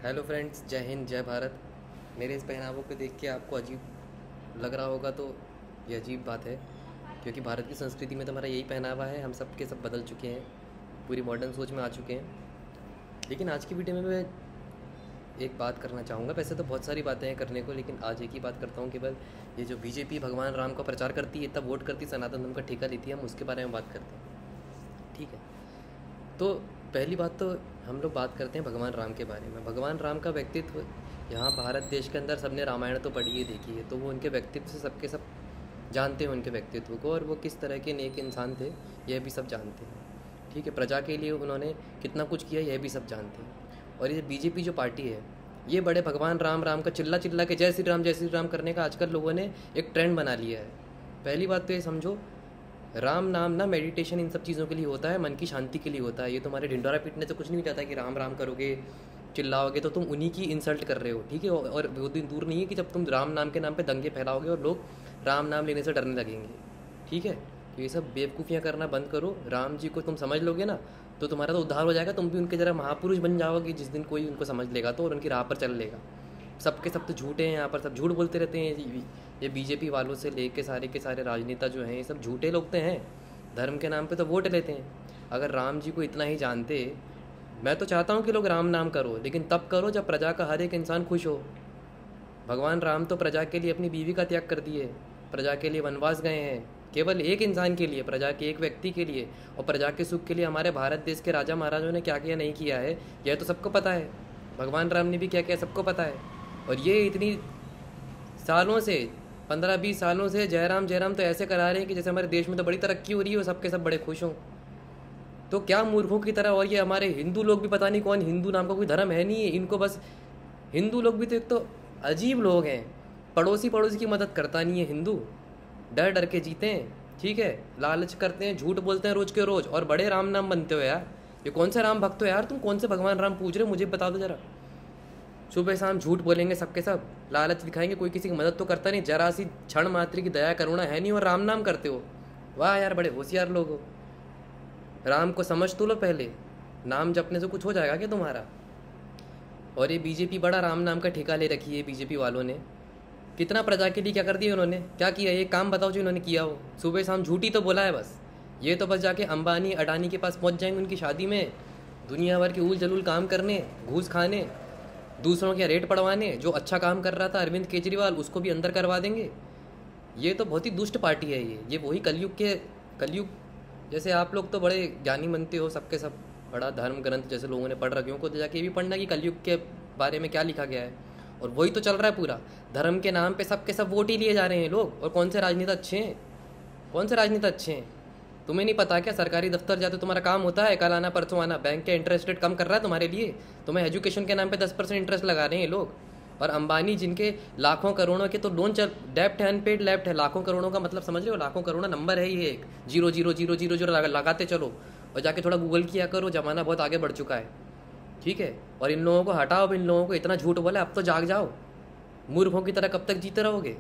Hello friends, जय हिंद जय भारत। मेरे इस पहनावों को देख के आपको अजीब लग रहा होगा तो ये अजीब बात है, क्योंकि भारत की संस्कृति में तो हमारा यही पहनावा है। हम सब के सब बदल चुके हैं, पूरी मॉडर्न सोच में आ चुके हैं। लेकिन आज की वीडियो में मैं एक बात करना चाहूँगा। वैसे तो बहुत सारी बातें हैं करने को, लेकिन आज एक ही बात करता हूँ। केवल ये जो बीजेपी भगवान राम का प्रचार करती है, तब वोट करती, सनातन धर्म का ठेका लेती है, हम उसके बारे में बात करते हैं। ठीक है, तो पहली बात तो हम लोग बात करते हैं भगवान राम के बारे में। भगवान राम का व्यक्तित्व यहाँ भारत देश के अंदर सबने रामायण तो पढ़ी है, देखी है, तो वो उनके व्यक्तित्व से सबके सब जानते हैं उनके व्यक्तित्व को, और वो किस तरह के नेक इंसान थे यह भी सब जानते हैं। ठीक है, प्रजा के लिए उन्होंने कितना कुछ किया यह भी सब जानते हैं। और ये बीजेपी जो पार्टी है, ये बड़े भगवान राम राम का चिल्ला चिल्ला के जय श्री राम करने का आजकल लोगों ने एक ट्रेंड बना लिया है। पहली बात तो ये समझो, राम नाम ना मेडिटेशन इन सब चीज़ों के लिए होता है, मन की शांति के लिए होता है। ये तुम्हारे ढिंडोरा पीटने से कुछ नहीं जाता कि राम राम करोगे, चिल्लाओगे तो तुम उन्हीं की इंसल्ट कर रहे हो। ठीक है, और वो दिन दूर नहीं है कि जब तुम राम नाम के नाम पे दंगे फैलाओगे और लोग राम नाम लेने से डरने लगेंगे। ठीक है, तो ये सब बेवकूफ़ियाँ करना बंद करो। राम जी को तुम समझ लोगे ना, तो तुम्हारा तो उद्धार हो जाएगा। तुम भी उनके जरा महापुरुष बन जाओगे, जिस दिन कोई उनको समझ लेगा तो, और उनकी राह पर चल लेगा। सबके सब तो झूठे हैं, यहाँ पर सब झूठ बोलते रहते हैं। ये बीजेपी वालों से लेके सारे के सारे राजनेता जो हैं, ये सब झूठे लोग तो हैं। धर्म के नाम पे तो वोट लेते हैं। अगर राम जी को इतना ही जानते, मैं तो चाहता हूँ कि लोग राम नाम करो, लेकिन तब करो जब प्रजा का हर एक इंसान खुश हो। भगवान राम तो प्रजा के लिए अपनी बीवी का त्याग कर दिए, प्रजा के लिए वनवास गए हैं, केवल एक इंसान के लिए, प्रजा के एक व्यक्ति के लिए, और प्रजा के सुख के लिए। हमारे भारत देश के राजा महाराजों ने क्या किया नहीं किया है, यह तो सबको पता है। भगवान राम ने भी क्या किया सबको पता है। और ये इतनी सालों से, 15-20 सालों से जयराम तो ऐसे करा रहे हैं कि जैसे हमारे देश में तो बड़ी तरक्की हो रही है और सबके सब बड़े खुश हों। तो क्या मूर्खों की तरह। और ये हमारे हिंदू लोग भी पता नहीं कौन, हिंदू नाम का कोई धर्म है नहीं है इनको। बस हिंदू लोग भी तो एक तो अजीब लोग हैं। पड़ोसी की मदद करता नहीं है हिंदू, डर डर के जीते हैं। ठीक है, लालच करते हैं, झूठ बोलते हैं रोज के रोज, और बड़े राम नाम बनते हो यार। ये कौन से राम भक्त हो यार तुम, कौन से भगवान राम पूछ रहे हो, मुझे बता दो जरा। सुबह शाम झूठ बोलेंगे सबके सब, लालच दिखाएंगे, कोई किसी की मदद तो करता नहीं, जरा सी क्षण मात्र की दया करुणा है नहीं, और राम नाम करते हो। वाह यार, बड़े होशियार लोग हो। राम को समझ तो लो पहले, नाम जपने से कुछ हो जाएगा क्या तुम्हारा। और ये बीजेपी बड़ा राम नाम का ठेका ले रखी है बीजेपी वालों ने। कितना प्रजा के लिए क्या कर दिया उन्होंने, क्या किया, ये काम बताओ जो इन्होंने किया हो। सुबह शाम झूठी तो बोला है बस। ये तो बस जाके अंबानी अडानी के पास पहुंच जाएंगे उनकी शादी में, दुनिया भर के ऊल जलूल काम करने, घूस खाने, दूसरों के रेट पड़वाने। जो अच्छा काम कर रहा था अरविंद केजरीवाल, उसको भी अंदर करवा देंगे। ये तो बहुत ही दुष्ट पार्टी है। ये वही कलयुग। जैसे आप लोग तो बड़े ज्ञानी बनते हो, सबके सब बड़ा धर्म ग्रंथ जैसे लोगों ने पढ़ रखे हो, को तो जाके ये भी पढ़ना कि कलयुग के बारे में क्या लिखा गया है। और वही तो चल रहा है पूरा। धर्म के नाम पे सबके सब वोट ही लिए जा रहे हैं लोग। और कौन से राजनेता अच्छे हैं, कौन से राजनेता अच्छे हैं। तुम्हें नहीं पता क्या, सरकारी दफ्तर जाते तुम्हारा काम होता है कल आना परसों आना, बैंक के इंटरेस्ट रेट कम कर रहा है तुम्हारे लिए। तुम्हें एजुकेशन के नाम पे 10% इंटरेस्ट लगा रहे हैं लोग। और अंबानी जिनके लाखों करोड़ों के तो लोन चल, डेप्ट है, अनपेड डेप्ट है, लाखों करोड़ों का मतलब समझ रहे हो, लाखों करोड़ नंबर है ये, एक 00000 लगाते चलो। और जाके थोड़ा गूगल किया करो, जमाना बहुत आगे बढ़ चुका है। ठीक है, और इन लोगों को हटाओ, इन लोगों को इतना झूठ बोला, अब तो जाग जाओ। मूर्खों की तरह कब तक जीते रहोगे।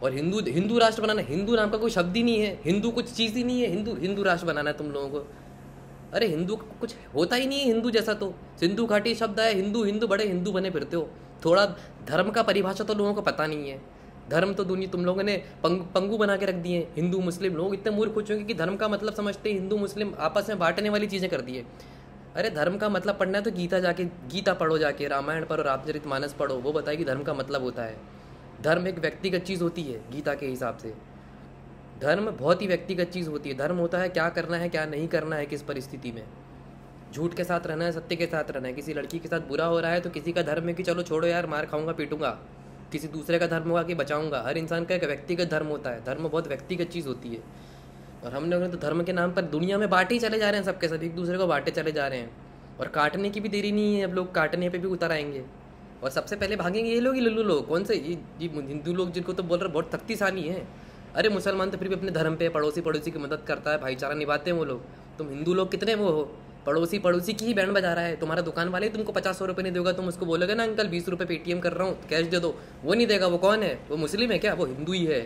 और हिंदू राष्ट्र बनाना, हिंदू नाम का कोई शब्द ही नहीं है, हिंदू कुछ चीज़ ही नहीं है। हिंदू राष्ट्र बनाना है तुम लोगों को। अरे हिंदू कुछ होता ही नहीं है हिंदू जैसा। तो सिंधु घाटी शब्द है, हिंदू बड़े हिंदू बने फिरते हो। थोड़ा धर्म का परिभाषा तो लोगों को पता नहीं है। धर्म तो दुनिया तुम लोगों ने पंगु बना के रख दिए हैं। हिंदू मुस्लिम लोग इतने मूर्ख हो चुके कि धर्म का मतलब समझते हैं हिंदू मुस्लिम आपस में बांटने वाली चीज़ें कर दी है। अरे धर्म का मतलब पढ़ना है तो गीता पढ़ो, जाके रामायण पढ़ो, रामचरितमानस पढ़ो, वो बताए कि धर्म का मतलब होता है। धर्म एक व्यक्तिगत चीज़ होती है गीता के हिसाब से। धर्म बहुत ही व्यक्तिगत चीज़ होती है। धर्म होता है क्या करना है क्या नहीं करना है, किस परिस्थिति में झूठ के साथ रहना है, सत्य के साथ रहना है। किसी लड़की के साथ बुरा हो रहा है तो किसी का धर्म है कि चलो छोड़ो यार, मार खाऊंगा पीटूंगा। किसी दूसरे का धर्म होगा कि बचाऊंगा। हर इंसान का एक व्यक्तिगत धर्म होता है। धर्म बहुत व्यक्तिगत चीज़ होती है। और हम लोग तो धर्म के नाम पर दुनिया में बांटे ही चले जा रहे हैं, सबके सब एक दूसरे को बांटे चले जा रहे हैं। और काटने की भी देरी नहीं है, अब लोग काटने पे भी उतर आएंगे। और सबसे पहले भागेंगे ये लोग, ही लुल्लू लोग। कौन से ये हिंदू लोग जिनको तो बोल रहे बहुत शक्तिशाली हैं। अरे मुसलमान तो फिर भी अपने धर्म पे पड़ोसी की मदद करता है, भाईचारा निभाते हैं वो लोग। तुम हिंदू लोग कितने वो हो, पड़ोसी की ही बैंड बजा रहा है। तुम्हारा दुकान वाले तुमको 50-100 रुपये नहीं देगा, तुम उसको बोलोगे ना अंकल 20 रुपये पेटीएम कर रहा हूँ कैश दे दो, वो नहीं देगा। वो कौन है, वो मुस्लिम है क्या, वो हिंदू ही है।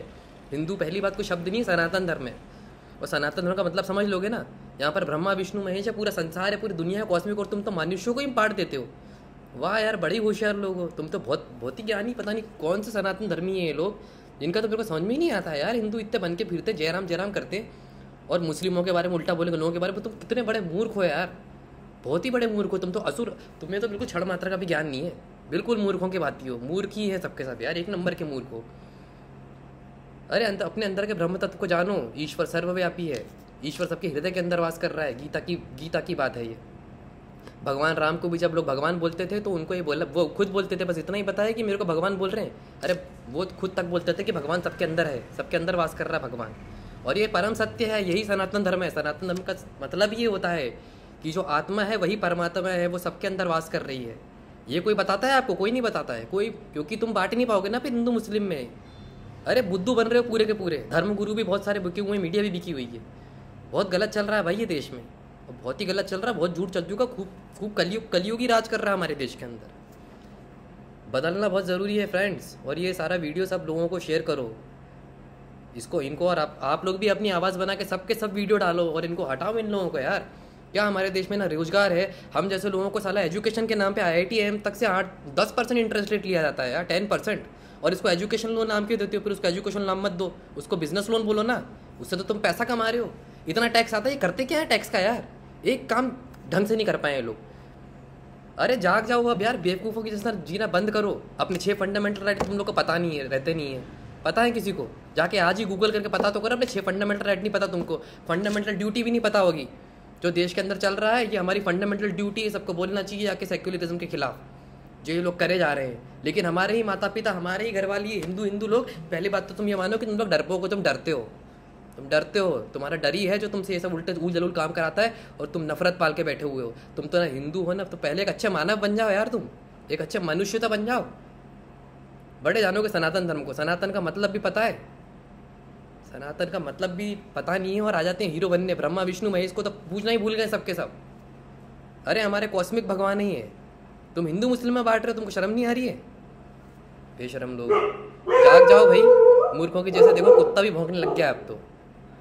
हिंदू पहली बात कोई शब्द नहीं, सनातन धर्म है। और सनातन धर्म का मतलब समझ लोगे ना, यहाँ पर ब्रह्मा विष्णु महेश है, पूरा संसार है, पूरी दुनिया है, कॉस्मिक। और तुम तो मनुष्यों को ही पाठ देते हो। वाह यार, बड़े ही होशियार लोग हो तुम तो, बहुत बहुत ही ज्ञानी। पता नहीं कौन से सनातन धर्मी है ये लोग, जिनका तो मेरे को समझ में ही नहीं आता यार। हिंदू इतने बन के फिरते, जयराम जयराम करते, और मुस्लिमों के बारे में उल्टा बोलेंगे, लोगों के बारे में। तुम कितने बड़े मूर्ख हो यार, बहुत ही बड़े मूर्ख हो तुम तो, असुर। तुम्हें तो बिल्कुल क्षण मात्रा का भी ज्ञान नहीं है, बिल्कुल मूर्खों की बात ही हो। मूर्ख ही है सबके सब यार, एक नंबर के मूर्ख हो। अरे अपने अंदर के ब्रह्म तत्व को जानो, ईश्वर सर्वव्यापी है, ईश्वर सबके हृदय के अंदर वास कर रहा है। गीता की बात है ये। भगवान राम को भी जब लोग भगवान बोलते थे तो उनको ये बोला, वो खुद बोलते थे, बस इतना ही बताया कि मेरे को भगवान बोल रहे हैं। अरे वो खुद तक बोलते थे कि भगवान सबके अंदर है, सबके अंदर वास कर रहा है भगवान। और ये परम सत्य है, यही सनातन धर्म है। सनातन धर्म का मतलब ये होता है कि जो आत्मा है वही परमात्मा है, वो सबके अंदर वास कर रही है। ये कोई बताता है आपको? कोई नहीं बताता है कोई, क्योंकि तुम बांट नहीं पाओगे ना फिर हिंदू मुस्लिम में। अरे बुद्धू बन रहे हो पूरे के पूरे, धर्म गुरु भी बहुत सारे बिके हुए हैं, मीडिया भी बिकी हुई है। बहुत गलत चल रहा है भाई ये देश में, बहुत ही गलत चल रहा है, बहुत झूठ चल चुका, खूब खूब कलयुगी राज कर रहा है हमारे देश के अंदर। बदलना बहुत ज़रूरी है फ्रेंड्स। और ये सारा वीडियो सब लोगों को शेयर करो, इसको इनको, और आप लोग भी अपनी आवाज़ बना के सबके सब वीडियो डालो और इनको हटाओ इन लोगों को यार। क्या हमारे देश में ना रोजगार है? हम जैसे लोगों को साला एजुकेशन के नाम पे IIT एम तक से 8-10% इंटरेस्ट रेट लिया जाता है यार, 10%। और इसको एजुकेशन लोन नाम क्यों देते हो? फिर उसको एजुकेशन नाम मत दो, उसको बिजनेस लोन बोलो ना, उससे तो तुम पैसा कमा रहे हो। इतना टैक्स आता है, ये करते क्या है टैक्स का यार? एक काम ढंग से नहीं कर पाए ये लोग। अरे जाग जाओ अब यार, बेवकूफ़ों की जैसा जीना बंद करो। अपने 6 फंडामेंटल राइट तुम लोग को पता नहीं है, रहते नहीं है। पता है किसी को? जाके आज ही गूगल करके पता तो करो, अपने 6 फंडामेंटल राइट नहीं पता तुमको, फंडामेंटल ड्यूटी भी नहीं पता होगी। जो देश के अंदर चल रहा है ये हमारी फंडामेंटल ड्यूटी है, सबको बोलना चाहिए जाके सेक्युलरिज्म के खिलाफ, जो ये लोग करे जा रहे हैं। लेकिन हमारे ही माता पिता, हमारे ही घर वाली हिंदू लोग, पहली बात तो तुम ये मानो कि तुम लोग डरपोक हो, तुम डरते हो, तुम डरते हो, तुम्हारा डर ही है जो तुमसे ये सब उल्टे ऊल जलूल काम कराता है, और तुम नफरत पाल के बैठे हुए हो। तुम तो ना हिंदू हो ना, तो पहले एक अच्छे मानव बन जाओ यार, तुम एक अच्छे मनुष्य तो बन जाओ। बड़े जानोगे सनातन धर्म को, सनातन का मतलब भी पता है, सनातन का मतलब भी पता नहीं है, और आ जाते हैं हीरो बनने। ब्रह्मा विष्णु महेश को तो पूछना ही भूल गए सबके सब। अरे हमारे कॉस्मिक भगवान ही है, तुम हिंदू मुस्लिम में बांट रहे हो, तुमको शर्म नहीं आ रही है? बेशरम लोग, जाग जाओ भाई, मूर्खों की जैसे। देखो कुत्ता भी भौंकने लग गया अब तो,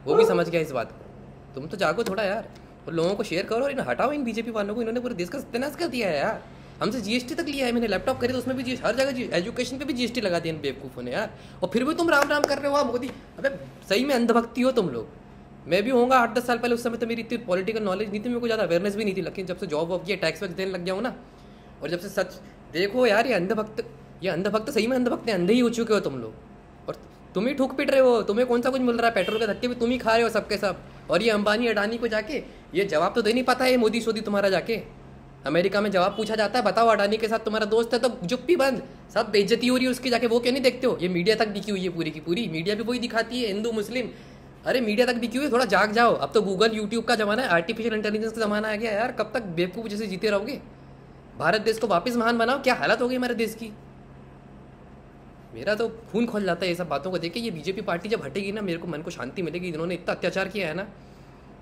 वो भी समझ गया इस बात को। तुम तो जागो थोड़ा यार, और लोगों को शेयर करो, और इन्हें हटाओ इन बीजेपी वालों को। इन्होंने पूरे देश का सत्यानाश कर दिया है यार। हमसे GST तक लिया है, मैंने लैपटॉप खरीदा उसमें भी GST, हर जगह एजुकेशन पे भी GST लगा दिया इन बेवकूफ़ों ने यार। और फिर भी तुम राम राम कर रहे हो मोदी। अबे सही में अंधभक्ति हो तुम लोग। मैं भी होऊंगा 8-10 साल पहले, उस समय तो मेरी इतनी पॉलिटिकल नॉलेज नहीं थी, मेरे को ज़्यादा अवेयरनेस भी नहीं थी। लेकिन जब से जॉब वॉब किया, टैक्स वैक्स देने लग जाऊँ ना, और जब से सच देखो यार, ये अंधभक्त सही में अंधभक्त है, अंधे ही हो चुके हो तुम लोग। और तुम ही ठुक पिट रहे हो, तुम्हें कौन सा कुछ मिल रहा है? पेट्रोल के धक्के भी तुम ही खा रहे हो सबके सब। और ये अंबानी अडानी को जाके ये जवाब तो दे नहीं पाता है, मोदी सोदी तुम्हारा जाके अमेरिका में जवाब पूछा जाता है, बताओ अडानी के साथ तुम्हारा दोस्त है तो जुप्पी बंद, सब बेइज्जती हो रही है उसकी, जाके वो क्यों नहीं देखते हो? ये मीडिया तक बिकी हुई है पूरी की पूरी, मीडिया भी वही दिखाती है, हिंदू मुस्लिम। अरे मीडिया तक बिकी हुई है, थोड़ा जाग जाओ। अब तो गूगल यूट्यूब का जमाना है, आर्टिफिशियल इंटेलिजेंस का जमाना आ गया यार। कब तक बेवकूफ़ जैसे जीते रहोगे? भारत देश को वापस महान बनाओ। क्या हालत हो गई हमारे देश की, मेरा तो खून खोल जाता है ये सब बातों को देख के। ये बीजेपी पार्टी जब हटेगी ना, मेरे को मन को शांति मिलेगी। इन्होंने इतना अत्याचार किया है ना,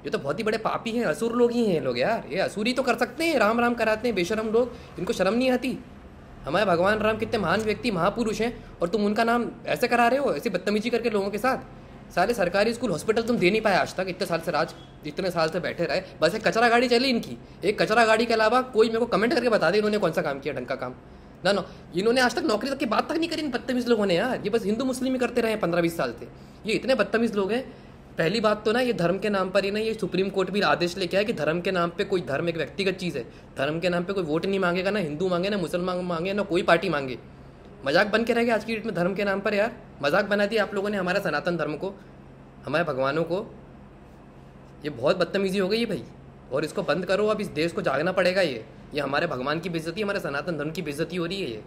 ये तो बहुत ही बड़े पापी हैं, असुर लोग ही हैं लोग यार। ये असुरी तो कर सकते हैं, राम राम कराते हैं बेशरम लोग, इनको शर्म नहीं आती। हमारे भगवान राम कितने महान व्यक्ति, महापुरुष हैं, और तुम उनका नाम ऐसे करा रहे हो, ऐसी बदतमीजी करके लोगों के साथ। सारे सरकारी स्कूल हॉस्पिटल तुम दे नहीं पाए आज तक, इतने साल से बैठे रहे। बस एक कचरा गाड़ी चली इनकी, एक कचरा गाड़ी के अलावा कोई मेरे को कमेंट करके बता दे इन्होंने कौन सा काम किया ढंग का काम। ना इन्होंने आज तक नौकरी तक की बात तक नहीं करी इन बदतमीज लोगों ने यार। ये बस हिंदू मुस्लिम ही करते रहे 15-20 साल से, ये इतने बदतमीज लोग हैं। पहली बात तो ना, ये धर्म के नाम पर ही ना, ये सुप्रीम कोर्ट भी आदेश लेके आया कि धर्म के नाम पे कोई, धर्म एक व्यक्तिगत चीज़ है, धर्म के नाम पे कोई वोट नहीं मांगेगा, ना हिंदू मांगे, ना मुसलमान मांगे, ना कोई पार्टी मांगे। मजाक बन के रह गया आज की डेट में धर्म के नाम पर यार, मजाक बना दिया आप लोगों ने हमारा सनातन धर्म को, हमारे भगवानों को। ये बहुत बदतमीजी हो गई है भाई, और इसको बंद करो। अब इस देश को जागना पड़ेगा। ये हमारे भगवान की बेइज्जती, हमारे सनातन धर्म की बेइज्जती हो रही है ये।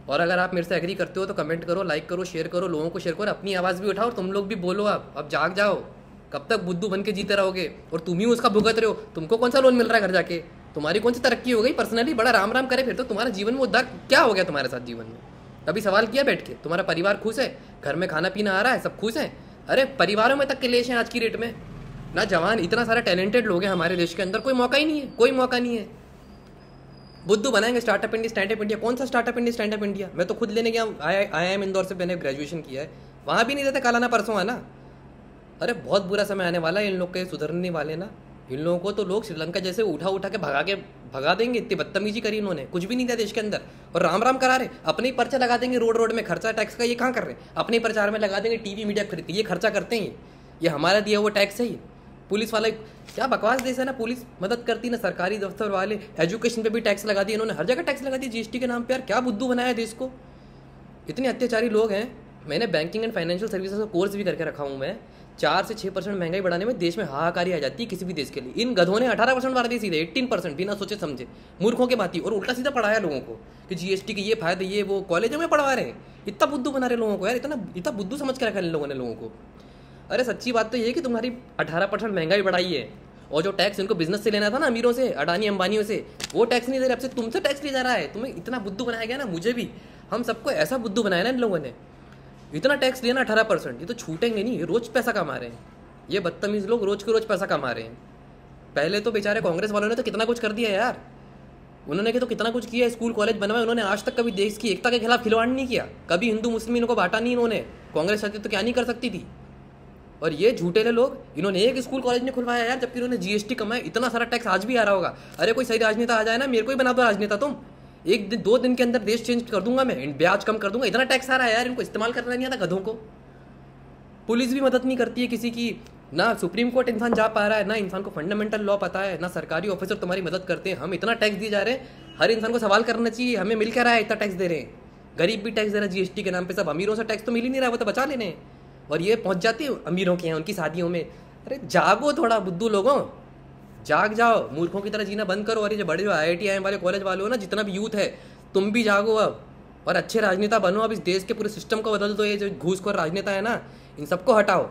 और अगर आप मेरे से एग्री करते हो तो कमेंट करो, लाइक करो, शेयर करो, लोगों को शेयर करो, अपनी आवाज़ भी उठाओ, और तुम लोग भी बोलो। अब जाग जाओ। कब तक बुद्धू बन के जीते रहोगे? और तुम ही उसका भुगत रहे हो। तुमको कौन सा लोन मिल रहा है घर जाके? तुम्हारी कौन सी तरक्की हो गई? पर्सनली बड़ा राम राम करे फिर तो तुम्हारे जीवन में उद्धार क्या हो गया तुम्हारे साथ जीवन में? कभी सवाल किया बैठ के? तुम्हारा परिवार खुश है, घर में खाना पीना आ रहा है, सब खुश हैं? अरे परिवारों में तक क्लेश हैं आज की डेट में ना। जवान इतना सारा टैलेंटेड लोग हैं हमारे देश के अंदर, कोई मौका ही नहीं है, कोई मौका नहीं है। बुद्धू बनाएंगे स्टार्टअप इंडिया, स्टैंडअप इंडिया। कौन सा स्टार्टअप इंडिया, स्टैंडअप इंडिया? मैं तो खुद लेने गया, IIM इंदौर से मैंने ग्रेजुएशन किया है, वहाँ भी नहीं देते कल आना परसों आना। अरे बहुत बुरा समय आने वाला है इन लोग के, सुधरने वाले ना। इन लोगों को तो लोग श्रीलंका जैसे उठा उठा के भगा के भगा देंगे। इतनी बदतमीजी करी इन्होंने, कुछ भी नहीं दिया देश के अंदर, और राम राम करा रहे। अपने ही पर्चा लगा देंगे रोड रोड में, खर्चा टैक्स का ये कहाँ कर रहे हैं? अपने ही प्रचार में लगा देंगे, टीवी मीडिया खरीद के ये खर्चा करते हैं। ये हमारा दिया हुआ टैक्स है। ये पुलिस वाले क्या बकवास देश है ना, पुलिस मदद करती ना, सरकारी दफ्तर वाले, एजुकेशन पे भी टैक्स लगा दिया इन्होंने, हर जगह टैक्स लगा दिया जीएसटी के नाम पे। यार क्या बुद्धू बनाया देश को, इतने अत्याचारी लोग हैं। मैंने बैंकिंग एंड फाइनेंशियल सर्विसेज का कोर्स भी करके रखा हूँ मैं। 4 से 6% महंगाई बढ़ाने में देश में हाहाकारी आ जाती है किसी भी देश के लिए। इन गधों ने 18% बढ़ा दी सीधे, 18% बिना सोचे समझे, मूर्खों के बाती, और उल्टा सीधा पढ़ाया लोगों को कि जीएसटी के ये फायदे, ये वो, कॉलेजों में पढ़वा रहे हैं। इतना बुद्धू बना रहे लोगों को यार, इतना बुद्धू समझ के रखा इन लोगों ने लोगों को। अरे सच्ची बात तो ये है कि तुम्हारी 18% महंगाई बढ़ाई है, और जो टैक्स इनको बिजनेस से लेना था ना, अमीरों से, अडानी अंबानियों से, वो टैक्स नहीं दे रहे, अब से तुमसे टैक्स लिया जा रहा है। तुम्हें इतना बुद्धू बनाया गया ना, मुझे भी, हम सबको ऐसा बुद्धू बनाया ना इन लोगों ने। इतना टैक्स लिया ना 18%, ये तो छूटेंगे नहीं, ये रोज पैसा कमा रहे हैं। ये बदतमीज लोग रोज के रोज पैसा कमा रहे हैं। पहले तो बेचारे कांग्रेस वालों ने तो कितना कुछ कर दिया यार, उन्होंने तो कितना कुछ किया, स्कूल कॉलेज बनवाए उन्होंने, आज तक कभी देश की एकता के खिलाफ खिलवाड़ नहीं किया, कभी हिंदू मुस्लिम को बांटा नहीं इन्होंने। कांग्रेस चाहती तो क्या नहीं कर सकती थी। और ये झूठेले लोग, इन्होंने एक स्कूल कॉलेज नहीं खुलवाया यार, जबकि इन्होंने जीएसटी कमाया, इतना सारा टैक्स आज भी आ रहा होगा। अरे कोई सही राजनेता आ जाए ना, मेरे को ही बना दो राजनेता तुम, 1-2 दिन के अंदर देश चेंज कर दूंगा मैं, ब्याज कम कर दूंगा। इतना टैक्स आ रहा है यार, इनको इस्तेमाल करना नहीं आता गधों को। पुलिस भी मदद नहीं करती है किसी की, ना सुप्रीम कोर्ट इंसान जा पा रहा है, ना इंसान को फंडामेंटल लॉ पता है, ना सरकारी ऑफिसर तुम्हारी मदद करते हैं। हम इतना टैक्स दिए जा रहे हैं, हर इंसान को सवाल करना चाहिए, हमें मिल क्या रहा है, इतना टैक्स दे रहे हैं। गरीब भी टैक्स दे रहा है जीएसटी के नाम पे, सब अमीरों से टैक्स तो मिल ही नहीं रहा, वो तो बचा लेने हैं, और ये पहुंच जाती है अमीरों के यहाँ उनकी शादियों में। अरे जागो थोड़ा बुद्धू लोगों, जाग जाओ, मूर्खों की तरह जीना बंद करो। और ये जो बड़े जो IIT वाले कॉलेज वाले हो ना, जितना भी यूथ है, तुम भी जागो अब, और अच्छे राजनेता बनो। अब इस देश के पूरे सिस्टम को बदल दो। ये जो घूसखोर राजनेता है ना, इन सबको हटाओ।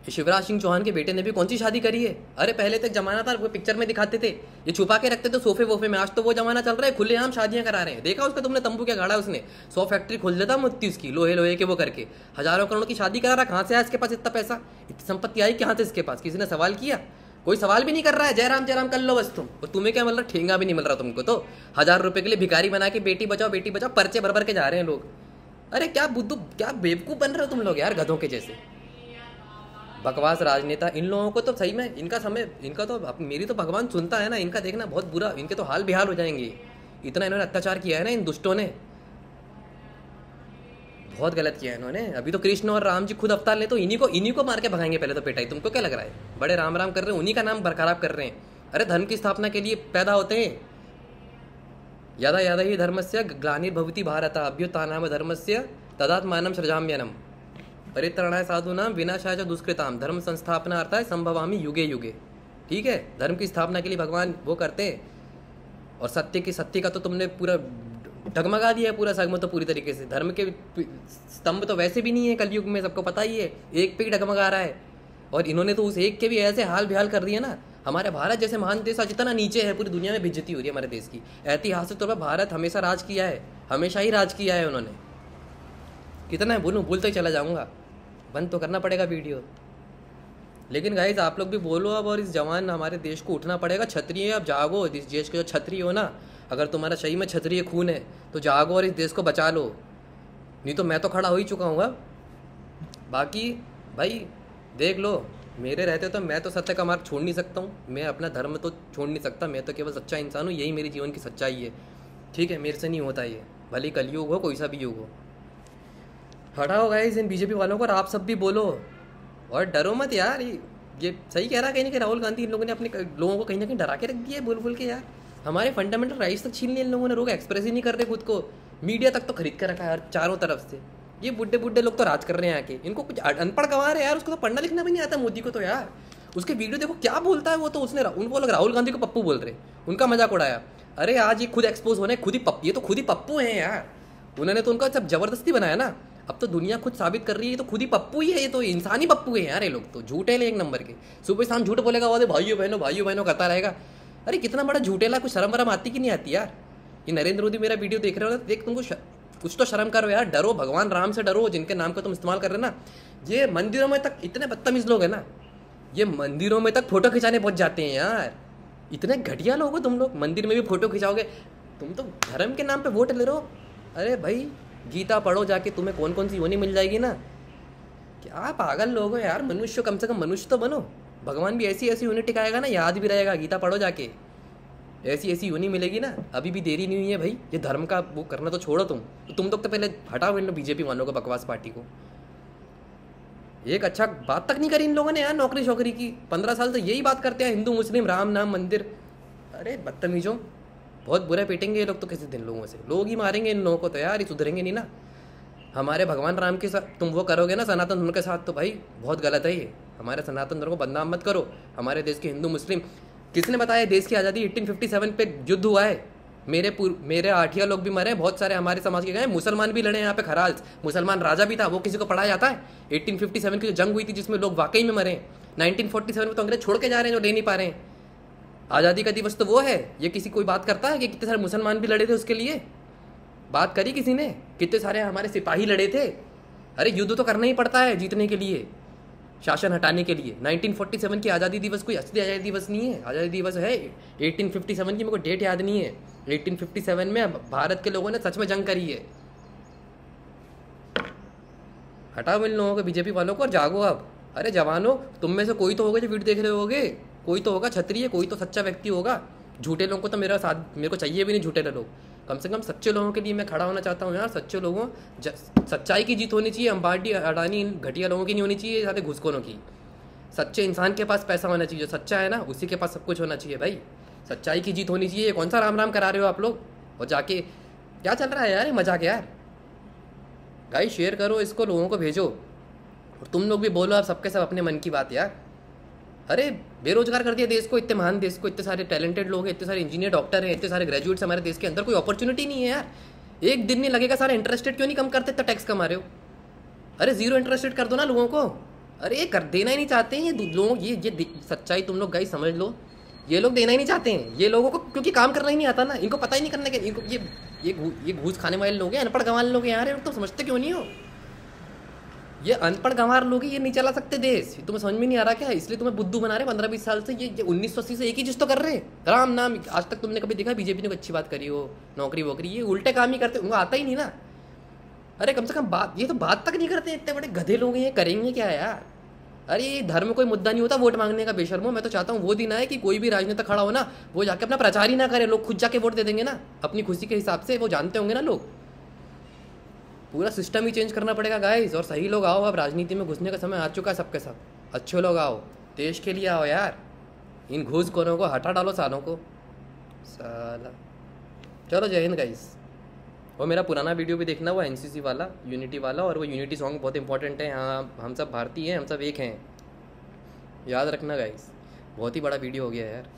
शिवराज सिंह चौहान के बेटे ने भी कौन सी शादी करी है? अरे पहले तक जमाना था, वो पिक्चर में दिखाते थे, ये छुपा के रखते थे सोफे वोफे में। आज तो वो जमाना चल रहा है, खुलेआम शादियां करा रहे हैं। देखा उसका तुमने तंबू क्या गाड़ा, उसने 100 फैक्ट्री खोल देता मुत्ती उसकी, लोहे के वो करके, हजारों करोड़ की शादी करा रहा। कहाँ से आया इसके पास इतना पैसा, इतनी संपत्ति आई कहाँ से इसके पास? किसी ने सवाल किया? कोई सवाल भी नहीं कर रहा है। जयराम जयराम कर लो बस तुम, और तुम्हें क्या मिल रहा, ठेंगा भी नहीं मिल रहा तुमको तो। 1000 रुपए के लिए भिखारी बना के बेटी बचाओ पर्चे भर भर के जा रहे हैं लोग। अरे क्या बुद्धू, क्या बेवकूफ बन रहे हो तुम लोग यार, गधों के जैसे बकवास राजनेता। इन लोगों को तो सही में इनका समय, इनका तो मेरी तो भगवान सुनता है ना, इनका देखना बहुत बुरा, इनके तो हाल बेहाल हो जाएंगे। इतना इन्होंने अत्याचार किया है ना इन दुष्टों ने, बहुत गलत किया है इन्होंने। अभी तो कृष्ण और राम जी खुद अवतार ले, तो इन्हीं को मार के भगाएंगे पहले तो पिटाई। तुमको क्या लग रहा है, बड़े राम राम कर रहे हैं, उन्हीं का नाम बरकरार कर रहे हैं। अरे धर्म की स्थापना के लिए पैदा होते हैं। यदा यदा ही धर्मस्य ग्लानिर्भवति भारत अभ्युत्थानाय धर्मस्य तदात्मानं सृजाम्यहम् परित्राणाय साधूनां विनाशाय च दुष्कृतां धर्म संस्थापनार्थाय संभवामि युगे युगे। ठीक है, धर्म की स्थापना के लिए भगवान वो करते हैं। और सत्य का तो तुमने पूरा डगमगा दिया है, पूरा सगम तो पूरी तरीके से। धर्म के स्तंभ तो वैसे भी नहीं है कलयुग में, सबको पता ही है, एक पे ही डगमगा रहा है। और इन्होंने तो उस एक के भी ऐसे हाल बेहाल कर दिया ना। हमारे भारत जैसे महान देश आज इतना नीचे है, पूरी दुनिया में बेइज्जती हो रही है हमारे देश की। ऐतिहासिक तौर पर भारत हमेशा राज किया है, हमेशा ही राज किया है उन्होंने। कितना है बोलूँ, बोलते ही चला जाऊँगा, बंद तो करना पड़ेगा वीडियो। लेकिन गाइज आप लोग भी बोलो अब, और इस जवान हमारे देश को उठना पड़ेगा। क्षत्रिय अब जागो, इस देश के जो क्षत्रिय हो ना, अगर तुम्हारा सही में क्षत्रिय खून है तो जागो और इस देश को बचा लो। नहीं तो मैं तो खड़ा हो ही चुका हूँ अब। बाकी भाई देख लो, मेरे रहते तो मैं तो सत्य का मार्ग छोड़ नहीं सकता हूँ, मैं अपना धर्म तो छोड़ नहीं सकता, मैं तो केवल सच्चा इंसान हूँ, यही मेरी जीवन की सच्चाई है। ठीक है, मेरे से नहीं होता ये, भले कलयुग हो कोई सा भी युग हो। हटाओ गाइस इन बीजेपी वालों को, और आप सब भी बोलो, और डरो मत यार। ये सही कह रहा है कहीं ना कहीं राहुल गांधी, इन लोगों ने अपने लोगों को कहीं ना कहीं डरा के रख दिया है बोल के यार। हमारे फंडामेंटल राइट्स तक छीन लिए इन लोगों ने, लोग एक्सप्रेस ही नहीं कर रहे खुद को। मीडिया तक तो खरीद कर रखा है यार चारों तरफ से। ये बुड्ढे लोग तो राज कर रहे हैं आके, इनको कुछ अनपढ़ गंवा रहे हैं यार, उसको तो पढ़ना लिखना भी नहीं आता मोदी को तो यार। उसके वीडियो देखो क्या बोलता है वो, तो उसने उनको लोग राहुल गांधी को पप्पू बोल रहे, उनका मजाक उड़ाया। अरे आज ये खुद एक्सपोज होने, खुद ही पप्पू, ये तो खुद ही पप्पू हैं यार। उन्होंने तो उनका सब जबरदस्ती बनाया ना, अब तो दुनिया खुद साबित कर रही है ये तो खुद ही पप्पू ही है, ये तो इंसानी पप्पू है यार। ये लोग तो झूठे एक नंबर के, सुबह शाम झूठ बोलेगा, वो भाइयों बहनों करता रहेगा। अरे कितना बड़ा झूठेला, कुछ शर्म वरम आती कि नहीं आती यार। ये नरेंद्र मोदी मेरा वीडियो देख रहे हो ना, देख तुमको कुछ तो शर्म करो यार, डरो, भगवान राम से डरो, जिनके नाम का तुम इस्तेमाल कर रहे हो ना। ये मंदिरों में तक इतने बदतमीज लोग हैं ना, ये मंदिरों में तक फोटो खिंचाने पहुंच जाते हैं यार। इतने घटिया लोग हो तुम लोग, मंदिर में भी फोटो खिंचाओगे, तुम तो धर्म के नाम पे वोट ले रहे हो। अरे भाई गीता पढ़ो जाके, तुम्हें कौन कौन सी योनि मिल जाएगी ना। क्या पागल लोग हो यार, मनुष्य कम से कम मनुष्य तो बनो। भगवान भी ऐसी योनि टिकाएगा ना, याद भी रहेगा, गीता पढ़ो जाके। ऐसी ऐसी यूनी मिलेगी ना, अभी भी देरी नहीं हुई है भाई। ये धर्म का वो करना तो छोड़ो तुम लोग तो पहले हटाओ इन लोग बीजेपी वालों को, बकवास पार्टी को। एक अच्छा बात तक नहीं करी इन लोगों ने यार, नौकरी शौकरी की। 15 साल से यही बात करते हैं, हिंदू मुस्लिम राम नाम मंदिर। अरे बदतमीजों, बहुत बुरा पीटेंगे ये लोग तो किसी दिन लोगों से, लोग ही मारेंगे इन लोगों को तो यार, ये सुधरेंगे नहीं ना। हमारे भगवान राम के साथ तुम वो करोगे ना सनातन धर्म के साथ, तो भाई बहुत गलत है ये। हमारे सनातन धर्म को बदनाम मत करो। हमारे देश के हिंदू मुस्लिम, किसने बताया देश की आज़ादी 1857 पे युद्ध हुआ है? मेरे आठिया लोग भी मरे, बहुत सारे हमारे समाज के गए, मुसलमान भी लड़े यहाँ पे। खराल मुसलमान राजा भी था, वो किसी को पढ़ाया जाता है? 1857 की जो जंग हुई थी जिसमें लोग वाकई में मरे। 1947 में तो अंग्रेज छोड़ के जा रहे हैं, जो ले नहीं पा रहे हैं। आज़ादी का दिवस तो वो है, ये किसी कोई बात करता है कि कितने सारे मुसलमान भी लड़े थे उसके लिए? बात करी किसी ने? कितने सारे हमारे सिपाही लड़े थे। अरे युद्ध तो करना ही पड़ता है जीतने के लिए, शासन हटाने के लिए। 1947 की आज़ादी दिवस कोई असली आज़ादी दिवस नहीं है, आज़ादी दिवस है 1857 की। मेरे को डेट याद नहीं है। 1857 में भारत के लोगों ने सच में जंग करी है। हटाओ इन लोगों को, बीजेपी वालों को, और जागो अब। अरे जवानों, तुम में से कोई तो होगा जो वीडियो देख रहे होगे, कोई तो होगा क्षत्रिय, कोई तो सच्चा व्यक्ति होगा। झूठे लोगों को तो मेरे को चाहिए भी नहीं, झूठे लोग। कम से कम सच्चे लोगों के लिए मैं खड़ा होना चाहता हूँ यार। सच्चे लोगों, सच्चाई की जीत होनी चाहिए। अंबानी अडानी घटिया लोगों की नहीं होनी चाहिए, सारे घुसखोरों की। सच्चे इंसान के पास पैसा होना चाहिए, जो सच्चा है ना उसी के पास सब कुछ होना चाहिए भाई। सच्चाई की जीत होनी चाहिए। कौन सा राम राम करा रहे हो आप लोग? और जाके क्या चल रहा है यार, ये मजाक यार। गाइस शेयर करो इसको, लोगों को भेजो, और तुम लोग भी बोलो आप सबके सब अपने मन की बात यार। अरे बेरोजगार कर दिया देश को, इतने महान देश को, इतने सारे टैलेंटेड लोग हैं, इतने सारे इंजीनियर डॉक्टर हैं, इतने सारे ग्रेजुएट्स हमारे देश के अंदर, कोई अपॉर्चुनिटी नहीं है यार। एक दिन नहीं लगेगा, सारे इंटरेस्टेड क्यों नहीं कम करते, इतना टैक्स कमा रहे हो? अरे जीरो इंटरेस्टेड कर दो ना लोगों को। अरे ये कर देना ही नहीं चाहते हैं ये लोग। ये सच्चाई तुम लोग गाइस समझ लो, ये लोग देना ही नहीं चाहते हैं ये लोगों को, क्योंकि काम करना ही नहीं आता ना इनको, पता ही नहीं करने के। इनको ये घूस खाने वाले लोग हैं, अनपढ़ गंवार लोग हैं यार। तो समझते क्यों नहीं हो? ये अनपढ़ गंवार लोग ही ये नहीं चला सकते देश, तुम्हें समझ में नहीं आ रहा क्या? इसलिए तुम्हें बुद्धू बना रहे 15-20 साल से। ये 1980 से एक ही चीज़ तो कर रहे हैं, राम नाम। आज तक तुमने कभी देखा बीजेपी ने कोई अच्छी बात करी हो? नौकरी वोकरी, ये उल्टे काम ही करते, उनको आता ही नहीं ना। अरे कम से कम बात, ये तो बात तक नहीं करते। इतने बड़े गधे लोग हैं, करेंगे क्या यार? अरे धर्म कोई मुद्दा नहीं होता वोट मांगने का, बेशर्मो। मैं तो चाहता हूँ वो दिन आए कि कोई भी राजनेता खड़ा हो ना, वो जाके अपना प्रचार ही ना करे, लोग खुद जाके वोट दे देंगे ना अपनी खुशी के हिसाब से। वो जानते होंगे ना लोग, पूरा सिस्टम ही चेंज करना पड़ेगा गाइस। और सही लोग आओ, अब राजनीति में घुसने का समय आ चुका है सबके सब। अच्छे लोग आओ, देश के लिए आओ यार। इन घूसखोरों को हटा डालो, सालों को साला। चलो जय हिंद गाइस। और मेरा पुराना वीडियो भी देखना, वो एनसीसी वाला, यूनिटी वाला। और वो यूनिटी सॉन्ग बहुत इंपॉर्टेंट है। हाँ हम सब भारतीय हैं, हम सब एक हैं, याद रखना गाइस। बहुत ही बड़ा वीडियो हो गया यार।